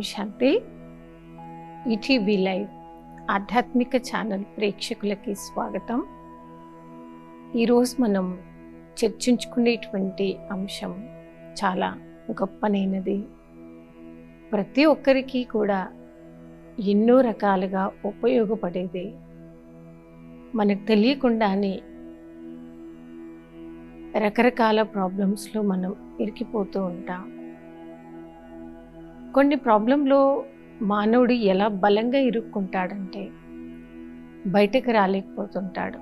శాంతి. ETV live ఆధ్యాత్మిక channel ప్రేక్షకులకి స్వాగతం. ఈరోజు మనం చర్చించుకునేటువంటి అంశం చాలా గొప్పనైనది. ప్రతి ఒక్కరికి కూడా ఎన్నో రకాలుగా ఉపయోగపడేది. మనకు తెలియకుండానే రకరకాల ప్రాబ్లమ్స్లో మనం ఇరికిపోతూ ఉంటాం. కొన్ని ప్రాబ్లంలో మానవుడు ఎలా బలంగా ఇరుక్కుంటాడంటే బయటకు రాలేకపోతుంటాడు.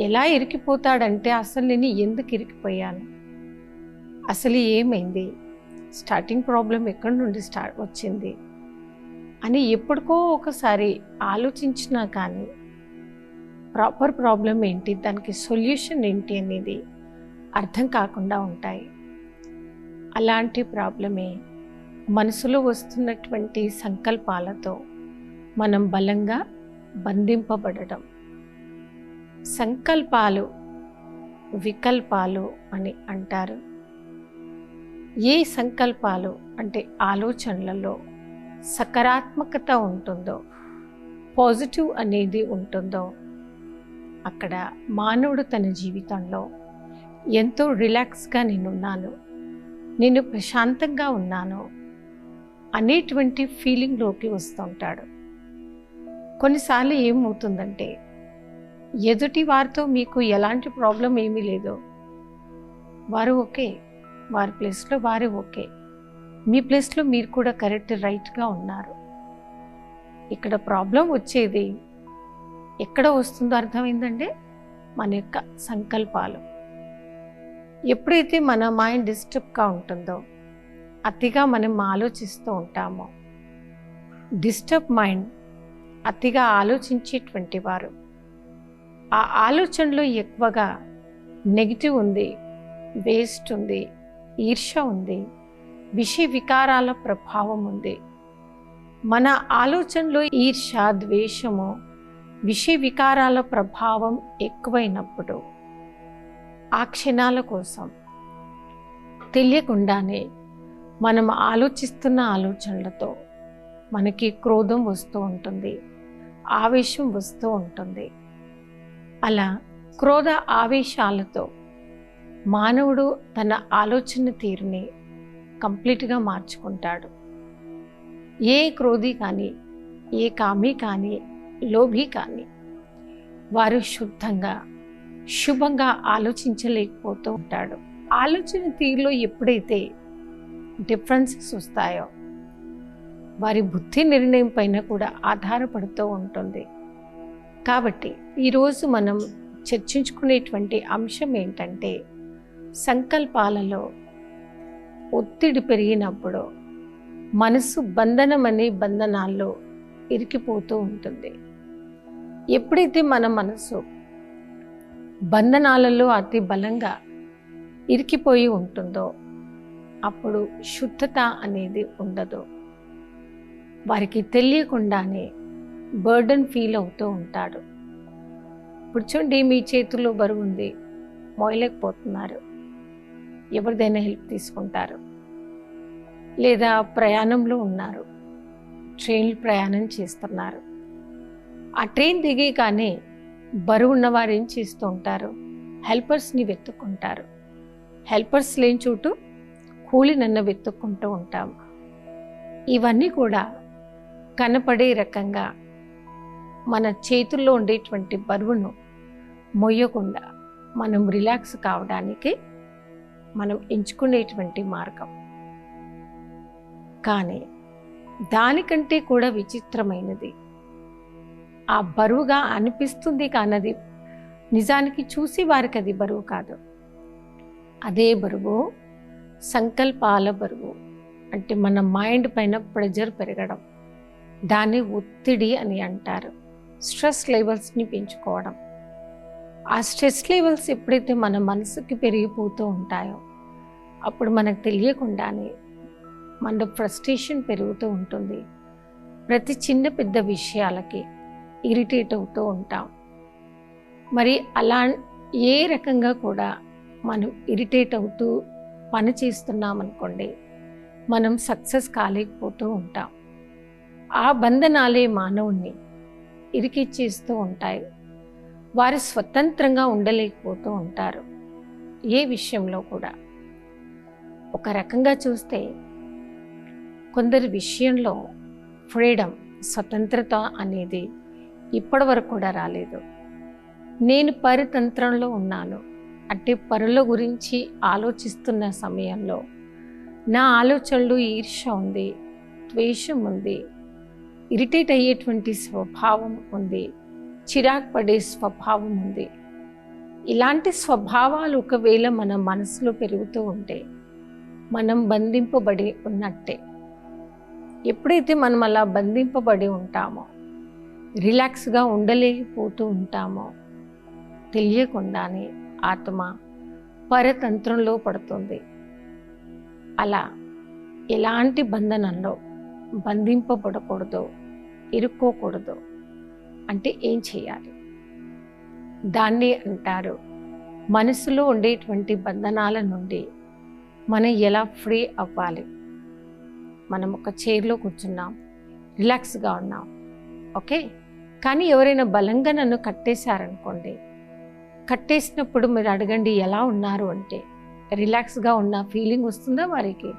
ఎలా ఇరికిపోతాడంటే అసలు నేను ఎందుకు ఇరికిపోయాను, అసలు ఏమైంది, స్టార్టింగ్ ప్రాబ్లం ఎక్కడి నుండి వచ్చింది అని ఎప్పటికో ఒకసారి ఆలోచించినా కానీ ప్రాపర్ ప్రాబ్లం ఏంటి, దానికి సొల్యూషన్ ఏంటి అనేది అర్థం కాకుండా ఉంటాయి. అలాంటి ప్రాబ్లమే మనసులో వస్తున్నటువంటి సంకల్పాలతో మనం బలంగా బంధింపబడడం. సంకల్పాలు వికల్పాలు అని అంటారు. ఏ సంకల్పాలు అంటే ఆలోచనలలో సకారాత్మకత ఉంటుందో, పాజిటివ్ అనేది ఉంటుందో అక్కడ మానవుడు తన జీవితంలో ఎంతో రిలాక్స్గా నేనున్నాను, నేను ప్రశాంతంగా ఉన్నాను అనేటువంటి ఫీలింగ్లోకి వస్తుంటాడు. కొన్నిసార్లు ఏమవుతుందంటే ఎదుటి వారితో మీకు ఎలాంటి ప్రాబ్లం ఏమీ లేదో, వారు ఓకే, వారి ప్లేస్లో వారు ఓకే, మీ ప్లేస్లో మీరు కూడా కరెక్ట్ రైట్గా ఉన్నారు. ఇక్కడ ప్రాబ్లం వచ్చేది ఎక్కడ వస్తుందో అర్థమైందంటే మన యొక్క సంకల్పాలు. ఎప్పుడైతే మన మైండ్ డిస్టర్బ్గా ఉంటుందో, అతిగా మనం ఆలోచిస్తూ ఉంటామో, డిస్టర్బ్ మైండ్, అతిగా ఆలోచించేటువంటి వారు, ఆ ఆలోచనలో ఎక్కువగా నెగిటివ్ ఉంది, వేస్ట్ ఉంది, ఈర్ష్య ఉంది, విషయ వికారాల ప్రభావం ఉంది. మన ఆలోచనలో ఈర్ష్య, ద్వేషము, విషయ వికారాల ప్రభావం ఎక్కువైనప్పుడు ఆ క్షణాల కోసం తెలియకుండానే మనం ఆలోచిస్తున్న ఆలోచనలతో మనకి క్రోధం వస్తూ ఉంటుంది, ఆవేశం వస్తూ ఉంటుంది. అలా క్రోధ ఆవేశాలతో మానవుడు తన ఆలోచన తీరుని కంప్లీట్గా మార్చుకుంటాడు. ఏ క్రోధి కానీ, ఏ కామి కానీ, లోభి కానీ వారు శుద్ధంగా శుభంగా ఆలోచించలేకపోతూ ఉంటాడు. ఆలోచన తీరులో ఎప్పుడైతే డిఫరెన్సెస్ వస్తాయో వారి బుద్ధి నిర్ణయం పైన కూడా ఆధారపడుతూ ఉంటుంది. కాబట్టి ఈరోజు మనం చర్చించుకునేటువంటి అంశం ఏంటంటే సంకల్పాలలో ఒత్తిడి పెరిగినప్పుడు మనసు బంధనం అనే బంధనాల్లో ఇరికిపోతూ ఉంటుంది. ఎప్పుడైతే మన మనసు బంధనాలలో అతి బలంగా ఇరికిపోయి ఉంటుందో అప్పుడు శుద్ధత అనేది ఉండదు. వారికి తెలియకుండానే బర్డన్ ఫీల్ అవుతూ ఉంటాడు. ఇప్పుడు చూడండి, మీ చేతుల్లో బరువు ఉంది, మోయలేకపోతున్నారు, ఎవరిదైనా హెల్ప్ తీసుకుంటారు. లేదా ప్రయాణంలో ఉన్నారు, ట్రైన్ ప్రయాణం చేస్తున్నారు, ఆ ట్రైన్ దిగగానే బరువు ఉన్నవారు ఏం చేస్తూ ఉంటారు, హెల్పర్స్ని వెతుక్కుంటారు. హెల్పర్స్ లేని చోటు కూలినన్న వెతుక్కుంటూ ఉంటాం. ఇవన్నీ కూడా కనపడే రకంగా మన చేతుల్లో ఉండేటువంటి బరువును మొయ్యకుండా మనం రిలాక్స్ కావడానికి మనం ఎంచుకునేటువంటి మార్గం. కానీ దానికంటే కూడా విచిత్రమైనది, ఆ బరువుగా అనిపిస్తుంది కానది నిజానికి చూసి వారికి అది బరువు కాదు. అదే బరువు సంకల్పాల బరువు. అంటే మన మైండ్ పైన ప్రెజర్ పెరగడం, దాన్ని ఒత్తిడి అని అంటారు. స్ట్రెస్ లెవెల్స్ని పెంచుకోవడం. ఆ స్ట్రెస్ లెవెల్స్ ఎప్పుడైతే మన మనసుకి పెరిగిపోతూ ఉంటాయో అప్పుడు మనకు తెలియకుండానే మన ఫ్రస్ట్రేషన్ పెరుగుతూ ఉంటుంది. ప్రతి చిన్న పెద్ద విషయాలకి ఇరిటేట్ అవుతూ ఉంటాం. మరి అలా ఏ రకంగా కూడా మనం ఇరిటేట్ అవుతూ పని చేస్తున్నామనుకోండి, మనం సక్సెస్ కాలేకపోతూ ఉంటాం. ఆ బంధనాలే మానవుణ్ణి ఇరికిచ్చేస్తూ ఉంటాయి. వారు స్వతంత్రంగా ఉండలేకపోతూ ఉంటారు. ఏ విషయంలో కూడా. ఒక రకంగా చూస్తే కొందరి విషయంలో ఫ్రీడమ్, స్వతంత్రత అనేది ఇప్పటి వరకు కూడా రాలేదు. నేను పరితంత్రంలో ఉన్నాను అంటే పరుల గురించి ఆలోచిస్తున్న సమయంలో నా ఆలోచనలు ఈర్ష్య ఉంది, ద్వేషం ఉంది, ఇరిటేట్ అయ్యేటువంటి స్వభావం ఉంది, చిరాకు పడే స్వభావం ఉంది. ఇలాంటి స్వభావాలు ఒకవేళ మన మనసులో పెరుగుతూ ఉంటే మనం బంధింపబడి ఉన్నట్టే. ఎప్పుడైతే మనం అలా బంధింపబడి ఉంటామో, రిలాక్స్గా ఉండలేకపోతూ ఉంటామో, తెలియకుండానే ఆత్మ పరతంత్రంలో పడుతుంది. అలా ఎలాంటి బంధనంలో బంధింపబడకూడదు, ఇరుక్కోకూడదు అంటే ఏం చేయాలి? దాన్ని అంటారు మనసులో ఉండేటువంటి బంధనాల నుండి మనం ఎలా ఫ్రీ అవ్వాలి. మనం ఒక చైర్లో కూర్చున్నాం, రిలాక్స్గా ఉన్నాం, ఓకే. కానీ ఎవరైనా బలంగా నన్ను కట్టేశారనుకోండి, కట్టేసినప్పుడు మీరు అడగండి ఎలా ఉన్నారు అంటే రిలాక్స్గా ఉన్న ఫీలింగ్ వస్తుందా? వారికి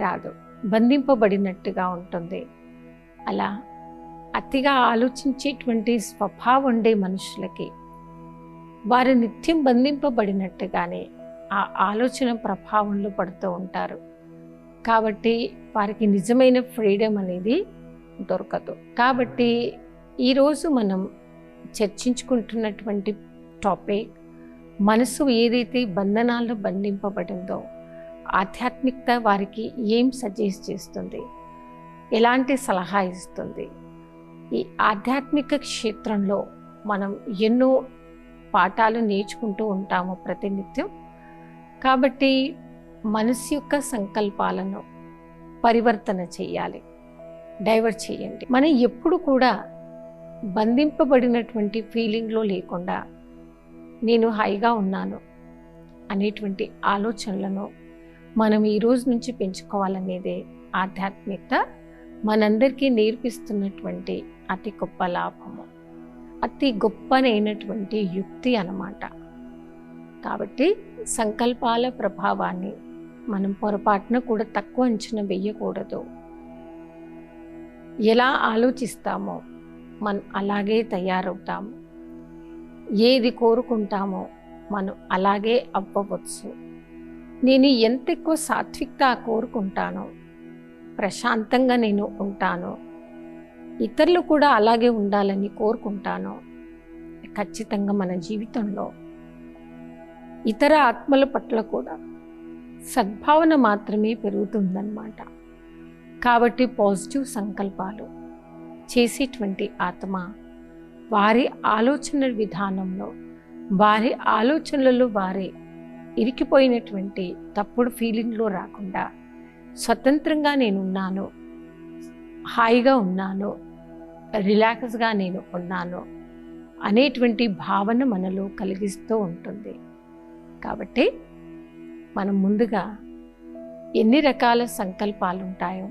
రాదు, బంధింపబడినట్టుగా ఉంటుంది. అలా అతిగా ఆలోచించేటువంటి స్వభావం ఉండే మనుషులకి వారు నిత్యం బంధింపబడినట్టుగానే ఆ ఆలోచన ప్రభావంలో పడుతూ ఉంటారు. కాబట్టి వారికి నిజమైన ఫ్రీడమ్ అనేది దొరకదు. కాబట్టి ఈరోజు మనం చర్చించుకుంటున్నటువంటి టాపిక్, మనసు ఏదైతే బంధనాల్లో బంధింపబడిందో ఆధ్యాత్మికత వారికి ఏం సజెస్ట్ చేస్తుంది, ఎలాంటి సలహా ఇస్తుంది. ఈ ఆధ్యాత్మిక క్షేత్రంలో మనం ఎన్నో పాఠాలు నేర్చుకుంటూ ఉంటాము ప్రతినిత్యం. కాబట్టి మనసు యొక్క సంకల్పాలను పరివర్తన చేయాలి, డైవర్ట్ చేయండి. మనం ఎప్పుడు కూడా బంధింపబడినటువంటి ఫీలింగ్లో లేకుండా నేను హాయిగా ఉన్నాను అనేటువంటి ఆలోచనలను మనం ఈ రోజు నుంచి పెంచుకోవాలనేదే ఆధ్యాత్మికత మనందరికీ నేర్పిస్తున్నటువంటి అతి గొప్ప లాభము, అతి గొప్పనైనటువంటి యుక్తి అన్నమాట. కాబట్టి సంకల్పాల ప్రభావాన్ని మనం పొరపాటున కూడా తక్కువ అంచనా వేయకూడదు. ఎలా ఆలోచిస్తామో మనం అలాగే తయారవుతాము. ఏది కోరుకుంటామో మనం అలాగే అవ్వవచ్చు. నేను ఎంత ఎక్కువ సాత్వికత కోరుకుంటానో, ప్రశాంతంగా నేను ఉంటాను, ఇతరులు కూడా అలాగే ఉండాలని కోరుకుంటాను, ఖచ్చితంగా మన జీవితంలో ఇతర ఆత్మల పట్ల కూడా సద్భావన మాత్రమే పెరుగుతుందన్నమాట. కాబట్టి పాజిటివ్ సంకల్పాలు చేసేటువంటి ఆత్మ వారి ఆలోచన విధానంలో, వారి ఆలోచనలలో వారే ఇరికిపోయినటువంటి తప్పుడు ఫీలింగ్లో రాకుండా స్వతంత్రంగా నేనున్నాను, హాయిగా ఉన్నాను, రిలాక్స్గా నేను ఉన్నాను అనేటువంటి భావన మనలో కలిగిస్తూ ఉంటుంది. కాబట్టి మనం ముందుగా ఎన్ని రకాల సంకల్పాలు ఉంటాయో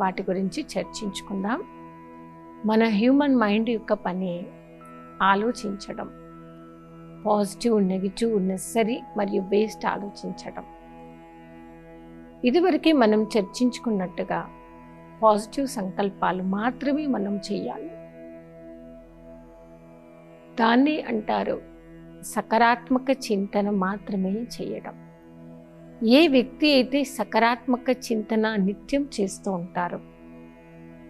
వాటి గురించి చర్చించుకుందాం. మన హ్యూమన్ మైండ్ యొక్క పని ఆలోచించడం, పాజిటివ్, నెగిటివ్, నెసరీ మరియు వేస్ట్ ఆలోచించడం. ఇదివరకే మనం చర్చించుకున్నట్టుగా పాజిటివ్ సంకల్పాలు మాత్రమే మనం చేయాలి. దాన్ని అంటారు సకారాత్మక చింతన మాత్రమే చేయడం. ఏ వ్యక్తి అయితే సకారాత్మక చింతన నిత్యం చేస్తూ ఉంటారో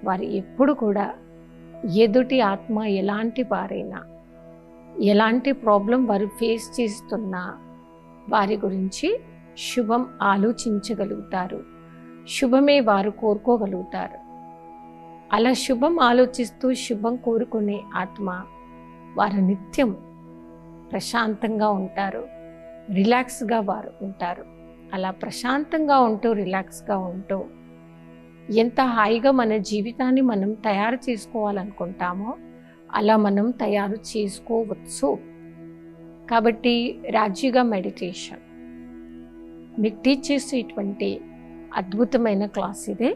వారు ఎప్పుడు కూడా ఎదుటి ఆత్మ ఎలాంటి వారైనా, ఎలాంటి ప్రాబ్లం వారు ఫేస్ చేస్తున్నా వారి గురించి శుభం ఆలోచించగలుగుతారు, శుభమే వారు కోరుకోగలుగుతారు. అలా శుభం ఆలోచిస్తూ శుభం కోరుకునే ఆత్మ వారు నిత్యం ప్రశాంతంగా ఉంటారు, రిలాక్స్గా వారు ఉంటారు. అలా ప్రశాంతంగా ఉంటూ, రిలాక్స్గా ఉంటూ ఎంత హాయిగా మన జీవితాన్ని మనం తయారు చేసుకోవాలనుకుంటామో అలా మనం తయారు చేసుకోవచ్చు. కాబట్టి రాజీగా మెడిటేట్ చేసేటువంటి అద్భుతమైన క్లాస్ ఇదే.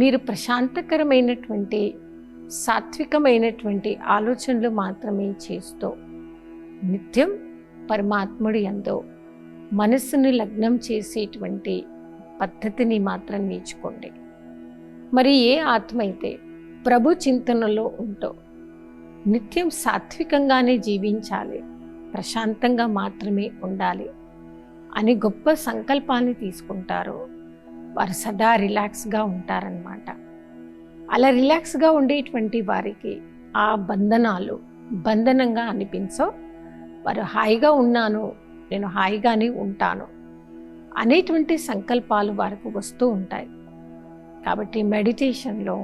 మీరు ప్రశాంతకరమైనటువంటి సాత్వికమైనటువంటి ఆలోచనలు మాత్రమే చేస్తూ నిత్యం పరమాత్ముడి యందు మనస్సును లగ్నం చేసేటువంటి పద్ధతిని మాత్రం నేర్చుకోండి. మరి ఏ ఆత్మ అయితే ప్రభు చింతనలో ఉంటూ నిత్యం సాత్వికంగానే జీవించాలి, ప్రశాంతంగా మాత్రమే ఉండాలి అని గొప్ప సంకల్పాన్ని తీసుకుంటారో వారు సదా రిలాక్స్గా ఉంటారన్నమాట. అలా రిలాక్స్గా ఉండేటువంటి వారికి ఆ బంధనాలు బంధనంగా అనిపించవు. వారు హాయిగా ఉన్నాను, నేను హాయిగానే ఉంటాను అనేటువంటి సంకల్పాలు వారికి వస్తూ ఉంటాయి. కాబట్టి మెడిటేషన్లో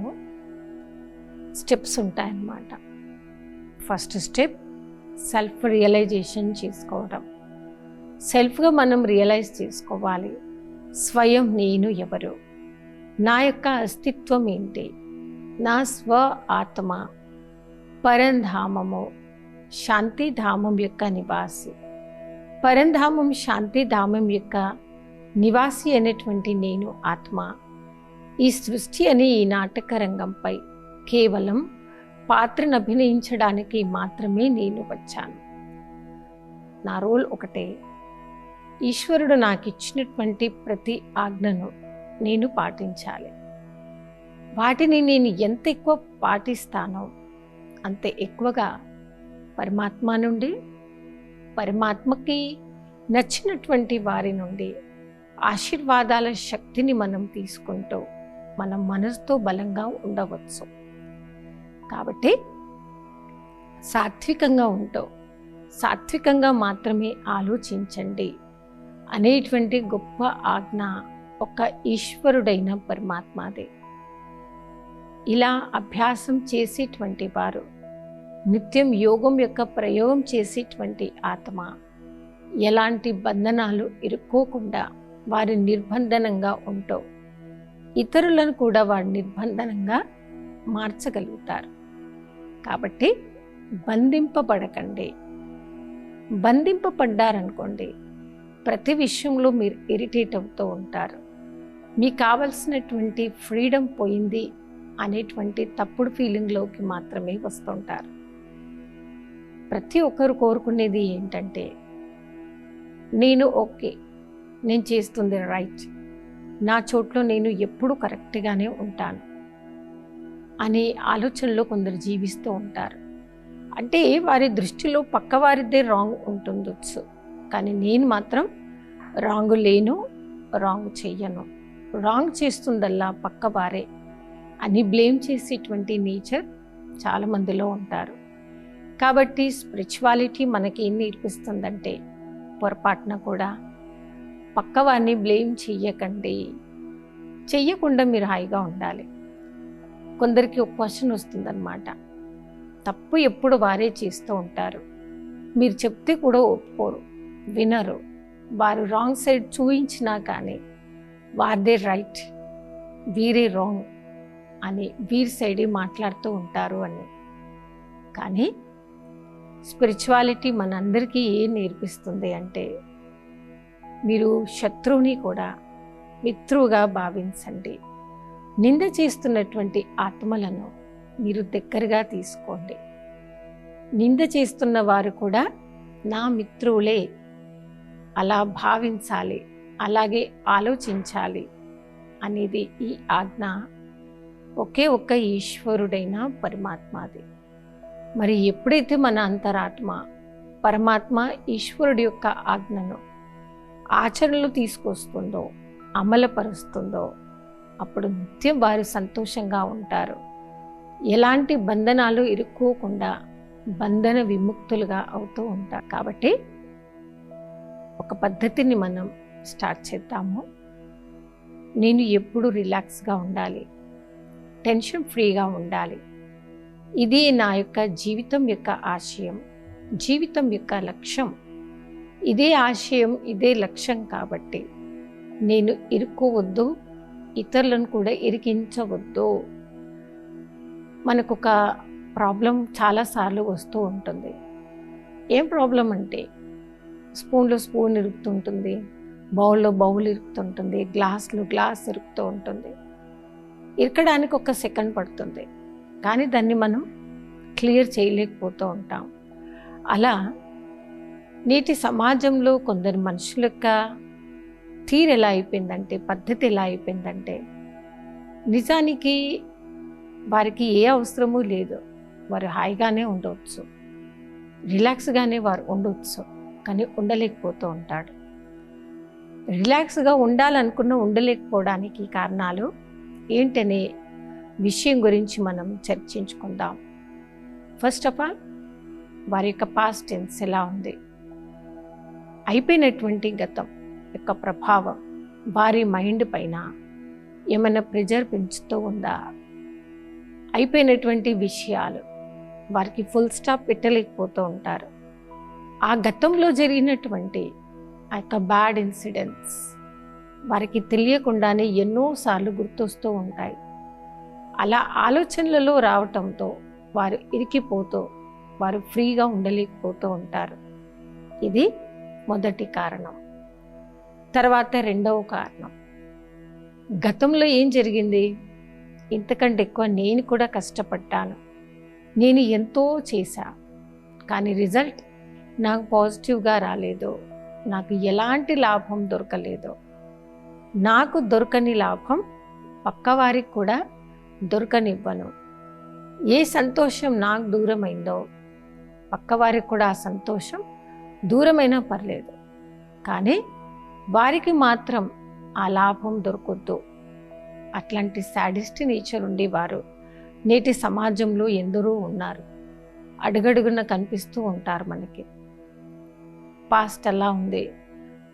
స్టెప్స్ ఉంటాయన్నమాట. ఫస్ట్ స్టెప్ సెల్ఫ్ రియలైజేషన్ చేసుకోవడం. సెల్ఫ్గా మనం రియలైజ్ చేసుకోవాలి, స్వయం నేను ఎవరు, నా యొక్క అస్తిత్వం ఏంటి, నా స్వ ఆత్మ పరంధామము శాంతిధామం యొక్క నివాసి, పరంధామం శాంతిధామం యొక్క నివాసి అనేటువంటి నేను ఆత్మ. ఈ సృష్టి అనే ఈ నాటక రంగంపై కేవలం పాత్రను అభినయించడానికి మాత్రమే నేను వచ్చాను. నా రోల్ ఒకటే, ఈశ్వరుడు నాకు ఇచ్చినటువంటి ప్రతి ఆజ్ఞను నేను పాటించాలి. వాటిని నేను ఎంత ఎక్కువ పాటిస్తానో అంత ఎక్కువగా పరమాత్మ నుండి, పరమాత్మకి నచ్చినటువంటి వారి నుండి ఆశీర్వాదాల శక్తిని మనం తీసుకుంటూ మనం మనసుతో బలంగా ఉండవచ్చు. కాబట్టి సాత్వికంగా ఉంటూ సాత్వికంగా మాత్రమే ఆలోచించండి అనేటువంటి గొప్ప ఆజ్ఞ ఒక ఈశ్వరుడైన పరమాత్మదే. ఇలా అభ్యాసం చేసేటువంటి వారు, నిత్యం యోగం యొక్క ప్రయోగం చేసేటువంటి ఆత్మ ఎలాంటి బంధనాలు ఇరుక్కోకుండా వారి నిర్బంధనంగా ఉంటూ ఇతరులను కూడా వారు నిర్బంధనంగా మార్చగలుగుతారు. కాబట్టి బంధింపబడకండి. బంధింపబడ్డారనుకోండి, ప్రతి విషయంలో మీరు ఇరిటేట్ అవుతూ ఉంటారు. మీకు కావలసినటువంటి ఫ్రీడమ్ పోయింది అనేటువంటి తప్పుడు ఫీలింగ్లోకి మాత్రమే వస్తుంటారు. ప్రతి ఒక్కరు కోరుకునేది ఏంటంటే, నేను ఓకే, నేను చేస్తుంది రైట్, నా చోట్లో నేను ఎప్పుడూ కరెక్ట్గానే ఉంటాను అనే ఆలోచనలో కొందరు జీవిస్తూ ఉంటారు. అంటే వారి దృష్టిలో పక్కవారిదే రాంగ్ ఉంటుండొచ్చు, కానీ నేను మాత్రం రాంగ్ లేను, రాంగ్ చెయ్యను, రాంగ్ చేస్తుందల్లా పక్కవారే అని బ్లేమ్ చేసేటువంటి నేచర్ చాలామందిలో ఉంటారు. కాబట్టి స్పిరిచువాలిటీ మనకి ఏం నేర్పిస్తుందంటే, పొరపాటున కూడా పక్కవారిని బ్లేమ్ చెయ్యకండి, చెయ్యకుండా మీరు హాయిగా ఉండాలి. కొందరికి ఒక క్వశ్చన్ వస్తుందన్నమాట, తప్పు ఎప్పుడు వారే చేస్తూ ఉంటారు, మీరు చెప్తే కూడా ఒప్పుకోరు, వినరు, వారు రాంగ్ సైడ్ చూయించినా కానీ వారిదే రైట్, వీరే రాంగ్ అని వీరి సైడే మాట్లాడుతూ ఉంటారు అని. కానీ స్పిరిచువాలిటీ మనందరికీ ఏం నేర్పిస్తుంది అంటే, మీరు శత్రువుని కూడా మిత్రువుగా భావించండి. నింద చేస్తున్నటువంటి ఆత్మలను మీరు దగ్గరగా తీసుకోండి. నింద చేస్తున్న వారు కూడా నా మిత్రువులే, అలా భావించాలి, అలాగే ఆలోచించాలి అనేది ఈ ఆజ్ఞ ఒకే ఒక్క ఈశ్వరుడైన పరమాత్మది. మరి ఎప్పుడైతే మన అంతరాత్మ పరమాత్మ ఈశ్వరుడి యొక్క ఆజ్ఞను ఆచరణలో తీసుకొస్తుందో, అమలుపరుస్తుందో, అప్పుడు నిత్యం వారు సంతోషంగా ఉంటారు. ఎలాంటి బంధనాలు ఇరుక్కోకుండా బంధన విముక్తులుగా అవుతూ ఉంటారు. కాబట్టి ఒక పద్ధతిని మనం స్టార్ట్ చేద్దాము. నేను ఎప్పుడు రిలాక్స్గా ఉండాలి, టెన్షన్ ఫ్రీగా ఉండాలి. ఇది నా యొక్క జీవితం యొక్క ఆశయం, జీవితం యొక్క లక్ష్యం. ఇదే ఆశయం, ఇదే లక్ష్యం కాబట్టి నేను ఇరుక్కోవద్దు, ఇతరులను కూడా ఇరికించవద్దు. మనకు ఒక ప్రాబ్లం చాలాసార్లు వస్తూ ఉంటుంది. ఏం ప్రాబ్లం అంటే, స్పూన్లో స్పూన్ ఇరుకుతుంటుంది, బౌల్లో బౌల్ ఇరుకుతుంటుంది, గ్లాస్ ఇరుకుతూ ఉంటుంది. ఇరకడానికి 1 సెకండ్ పడుతుంది, కానీ దాన్ని మనం క్లియర్ చేయలేకపోతూ ఉంటాం. అలా నేటి సమాజంలో కొందరు మనుషుల యొక్క తీరు ఎలా అయిపోయిందంటే, పద్ధతి ఎలా అయిపోయిందంటే, నిజానికి వారికి ఏ అవసరమూ లేదు. వారు హాయిగానే ఉండవచ్చు, రిలాక్స్గానే వారు ఉండవచ్చు, కానీ ఉండలేకపోతూ ఉంటాడు. రిలాక్స్గా ఉండాలనుకున్న ఉండలేకపోవడానికి కారణాలు ఏంటనే విషయం గురించి మనం చర్చించుకుందాం. ఫస్ట్ ఆఫ్ ఆల్, వారి యొక్క పాస్ట్ టెన్స్ ఎలా ఉంది, అయిపోయినటువంటి గతం యొక్క ప్రభావం వారి మైండ్ పైన ఏమైనా ప్రెజర్ పెంచుతూ ఉందా? అయిపోయినటువంటి విషయాలు వారికి ఫుల్ స్టాప్ పెట్టలేకపోతూ ఉంటారు. ఆ గతంలో జరిగినటువంటి ఆ యొక్క బ్యాడ్ ఇన్సిడెంట్స్ వారికి తెలియకుండానే ఎన్నోసార్లు గుర్తొస్తూ ఉంటాయి. అలా ఆలోచనలలో రావటంతో వారు ఇరికిపోతూ వారు ఫ్రీగా ఉండలేకపోతూ ఉంటారు. ఇది మొదటి కారణం. తర్వాత రెండవ కారణం, గతంలో ఏం జరిగింది, ఇంతకంటే ఎక్కువ నేను కూడా కష్టపడ్డాను, నేను ఎంతో చేశా, కానీ రిజల్ట్ నాకు పాజిటివ్గా రాలేదు, నాకు ఎలాంటి లాభం దొరకలేదు, నాకు దొరకని లాభం పక్కవారికి కూడా దొరకనివ్వను. ఏ సంతోషం నాకు దూరమైందో పక్కవారికి కూడా ఆ సంతోషం దూరమైనా పర్లేదు, కానీ వారికి మాత్రం ఆ లాభం దొరకొద్దు. అట్లాంటి సాడిస్ట్ నేచర్ ఉండేవారు నేటి సమాజంలో ఎందరో ఉన్నారు, అడుగడుగున కనిపిస్తూ ఉంటారు మనకి. పాస్ట్ అలా ఉంది,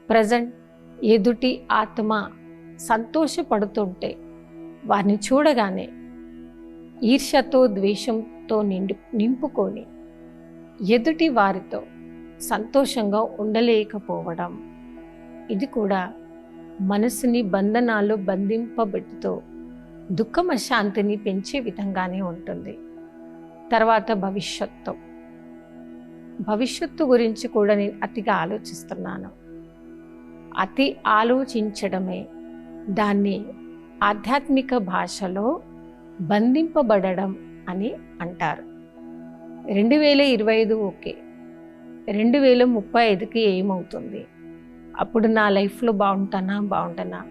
ప్రజెంట్ ఎదుటి ఆత్మ సంతోషపడుతుంటే వారిని చూడగానే ఈర్ష్యతో ద్వేషంతో నింపుకొని ఎదుటి వారితో సంతోషంగా ఉండలేకపోవడం, ఇది కూడా మనసుని బంధనాలు బంధింపబెట్టుతూ దుఃఖం అశాంతిని పెంచే విధంగానే ఉంటుంది. తర్వాత భవిష్యత్తు గురించి కూడా నేను అతిగా ఆలోచిస్తున్నాను. అతి ఆలోచించడమే దాన్ని ఆధ్యాత్మిక భాషలో బంధింపబడడం అని అంటారు. 2025 ఓకే, 2035కి ఏమవుతుంది, అప్పుడు నా లైఫ్లో బాగుంటానా,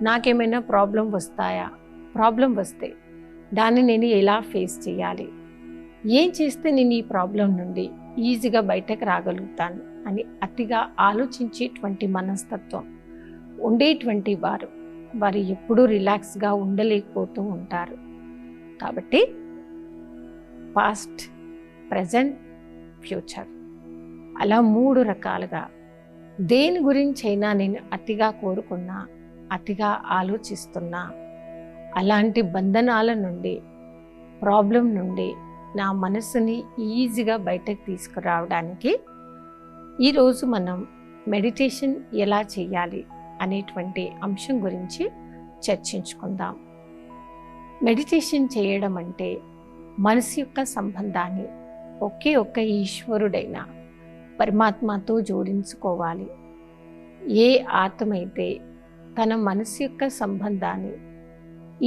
నాకేమైనా ప్రాబ్లం వస్తాయా, ప్రాబ్లం వస్తే దాన్ని నేను ఎలా ఫేస్ చేయాలి, ఏం చేస్తే నేను ఈ ప్రాబ్లం నుండి ఈజీగా బయటకు రాగలుగుతాను అని అతిగా ఆలోచించేటువంటి మనస్తత్వం ఉండేటువంటి వారు ఎప్పుడూ రిలాక్స్గా ఉండలేకపోతూ ఉంటారు. కాబట్టి పాస్ట్, ప్రజెంట్, ఫ్యూచర్ అలా 3 రకాలుగా దేని గురించైనా నేను అతిగా కోరుకున్నా, అతిగా ఆలోచిస్తున్నా, అలాంటి బంధనాల నుండి, ప్రాబ్లం నుండి నా మనసుని ఈజీగా బయటకు తీసుకురావడానికి ఈరోజు మనం మెడిటేషన్ ఎలా చేయాలి అనేటువంటి అంశం గురించి చర్చించుకుందాం. మెడిటేషన్ చేయడం అంటే మనసు యొక్క సంబంధాన్ని ఒకే ఒక్క ఈశ్వరుడైన పరమాత్మతో జోడించుకోవాలి. ఏ ఆత్మ అయితే తన మనసు యొక్క సంబంధాన్ని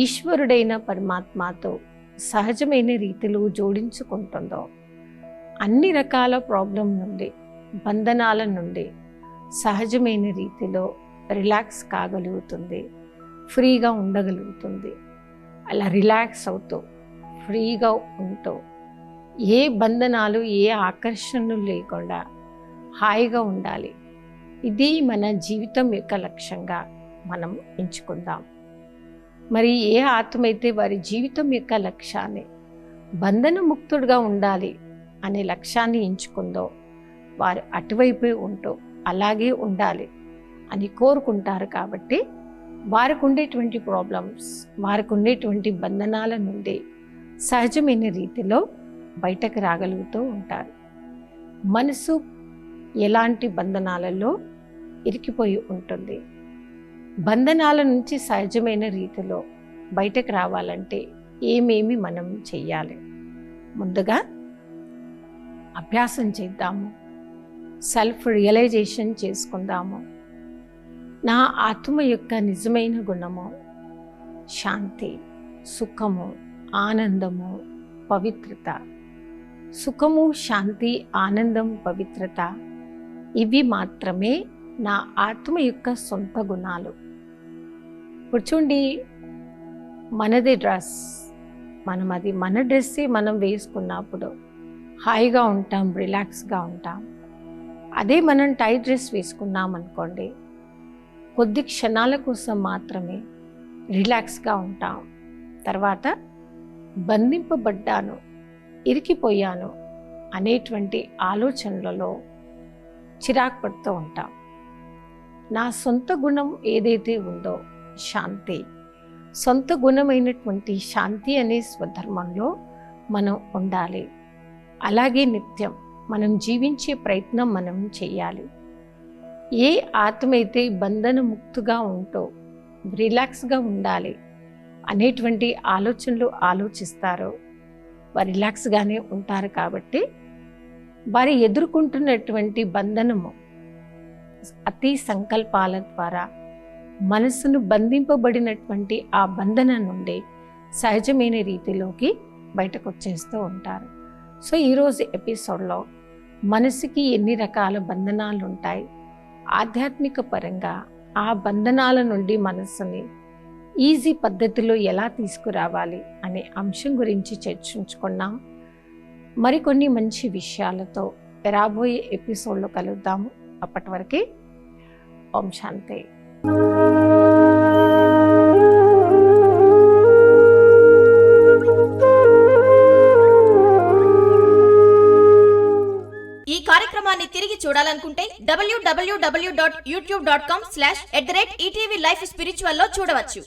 ఈశ్వరుడైన పరమాత్మతో సహజమైన రీతిలో జోడించుకుంటుందో అన్ని రకాల ప్రాబ్లం నుండి, బంధనాల నుండి సహజమైన రీతిలో రిలాక్స్ కాగలుగుతుంది, ఫ్రీగా ఉండగలుగుతుంది. అలా రిలాక్స్ అవుతూ ఫ్రీగా ఉంటూ ఏ బంధనాలు, ఏ ఆకర్షణలు లేకుండా హాయిగా ఉండాలి. ఇది మన జీవితం యొక్క లక్ష్యంగా మనం ఎంచుకుందాం. మరి ఏ ఆత్మ అయితే వారి జీవితం యొక్క లక్ష్యాన్ని బంధన ముక్తుడుగా ఉండాలి అనే లక్ష్యాన్ని ఎంచుకుందో వారు అటువైపే ఉంటూ అలాగే ఉండాలి అని కోరుకుంటారు. కాబట్టి వారికి ఉండేటువంటి ప్రాబ్లమ్స్, వారికి ఉండేటువంటి బంధనాల నుండి సహజమైన రీతిలో బయటకు రాగలుగుతూ ఉంటారు. మనసు ఎలాంటి బంధనాలలో ఇరికిపోయి ఉంటుంది, బంధనాల నుంచి సహజమైన రీతిలో బయటకు రావాలంటే ఏమేమి మనం చెయ్యాలి? ముందుగా అభ్యాసం చేద్దాము, సెల్ఫ్ రియలైజేషన్ చేసుకుందాము. నా ఆత్మ యొక్క నిజమైన గుణము శాంతి, సుఖము, ఆనందము, పవిత్రత. సుఖము, శాంతి, ఆనందం, పవిత్రత ఇవి మాత్రమే నా ఆత్మ యొక్క సొంత గుణాలు. ఇప్పుడు చూడండి, మనది డ్రెస్, మన డ్రెస్సే మనం వేసుకున్నప్పుడు హాయిగా ఉంటాం, రిలాక్స్గా ఉంటాం. అదే మనం టైట్ డ్రెస్ వేసుకున్నాం అనుకోండి, కొద్ది క్షణాల కోసం మాత్రమే రిలాక్స్గా ఉంటాం. తర్వాత బంధింపబడ్డాను, ఇరికిపోయాను అనేటువంటి ఆలోచనలలో చిరాకు పడుతూ ఉంటాం. నా సొంత గుణం ఏదైతే ఉందో శాంతి, సొంత గుణమైనటువంటి శాంతి అనే స్వధర్మంలో మనం ఉండాలి. అలాగే నిత్యం మనం జీవించే ప్రయత్నం మనం చేయాలి. ఏ ఆత్మ అయితే బంధన ముక్తుగా ఉంటూ రిలాక్స్గా ఉండాలి అనేటువంటి ఆలోచనలు ఆలోచిస్తారో వారు రిలాక్స్గానే ఉంటారు. కాబట్టి వారు ఎదుర్కొంటున్నటువంటి బంధనము అతి సంకల్పాల ద్వారా మనసును బంధింపబడినటువంటి ఆ బంధన నుండి సహజమైన రీతిలోకి బయటకు వచ్చేస్తూ ఉంటారు. సో ఈరోజు ఎపిసోడ్లో మనసుకి ఎన్ని రకాల బంధనాలు ఉంటాయి, ఆధ్యాత్మిక పరంగా ఆ బంధనాల నుండి మనసుని ఈజీ పద్ధతిలో ఎలా తీసుకురావాలి అనే అంశం గురించి చర్చించుకున్నాం. మరికొన్ని మంచి విషయాలతో రాబోయే ఎపిసోడ్లో కలుద్దాము. అప్పటి వరకు ఓం శాంతి. ఈ కార్యక్రమాన్ని తిరిగి చూడాలనుకుంటే www.youtube.com/@ETV Life Spiritual లో చూడవచ్చు.